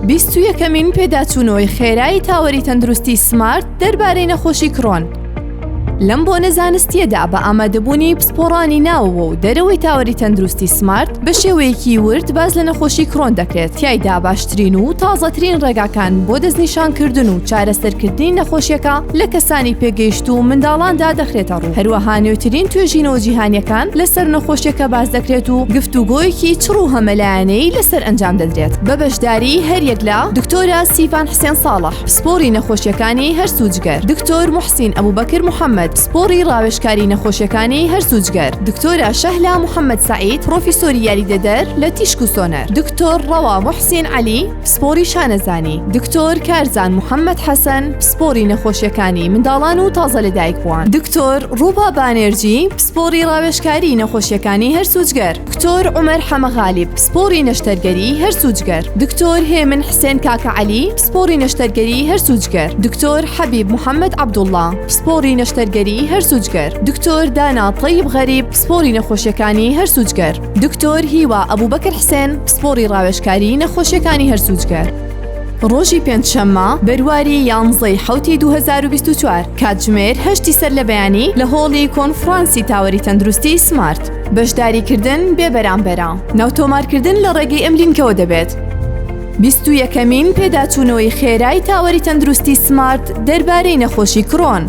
21 پێداچوونەوەی خێرایی تاوەری تەندروستی سمارت دەربارەی نەخۆشی کرۆن. لەم بۆ نەزانستیەدا بە ئامادەبوونی پسپۆڕانی ناوەوە و دەرەوەی تاوەری تەندروستی سمارت بە شێوەیەکی ورد باز لە نەخۆشی کرۆن دەکرێت، تایدا باشترین و تازەترین ڕێگاکان بۆ دەستنیشانکردن و چارەسەرکردنی نەخۆشیەکە لە کەسانی پێگەیشت و منداڵاندا دەخرێتە ڕوو. هەروەها نوێترین توێژینەوە جیهانیەکان لەسەر نەخۆشیەکە باز دەکرێت و گفتوگۆیەکی چڕ و هەمەلایەنەی لەسەر ئەنجام دەدرێت بە بەشداری هەریەک لە دکتۆرە سیڤان حسێن ساڵح، پسپۆڕی نەخۆشیەکانی هەرسووجگەر، دکتۆر موحسین ئەبوبەکر محەممەد، پسپۆڕی ڕاوێژکاری نەخۆشیەکانی هەرسووجگەر، دکتۆرە شەهلا محەممەد سعید، پرۆفیسۆری یاریدەدەر لە تیشک و سۆنەر، دکتۆر ڕەوا موحسین عەلی، پسپۆڕی شانەزانی، دکتۆر کارزان محەممەد حەسەن، پسپۆڕی نەخۆشیەکانی منداڵان و تازە لەدایکبووان، دکتۆر ڕووبا بانێرجی، پسپۆڕی ڕاوێژکاری نەخۆشیەکانی هەرسووجگەر، دکتۆر عومەر حەمەغالیب، پسپۆڕی نەشتەرگەری هەرسووجگەر، دکتۆر هێمن حسێن کاکە عەلی، پسپۆڕی نەشتەرگەری هەرسووجگەر، دکتۆر حەبیب محەممەد عەبدوڵڵا، پسپۆڕی نەشتەرگەری هەرسووجگەر، دکتۆر دانا طەیب غەریب، پسپۆڕی نەخۆشیەکانی هەرسووجگەر، دکتۆر هیوا ئەبوبەکر حسێن، پسپۆڕی ڕاوێژکاری نەخۆشیەکانی هەرسووجگەر. ڕۆژی پێنجشەممە بەرواری 11 حوتی 2024 کاتژمێر 8 سەر لە بەیانی لە هۆڵی کۆنفرانسی تاوەری تەندروستی سمارت بەشداریکردن بێبەرامبەرە. ناوتۆمارکردن لە ڕێگەی ئەم لینکەوە دەبێت. 21مین پێداچوونەوەی خێرایی تاوەری تەندروستی سمارت دەربارەی نەخۆشی کرۆن.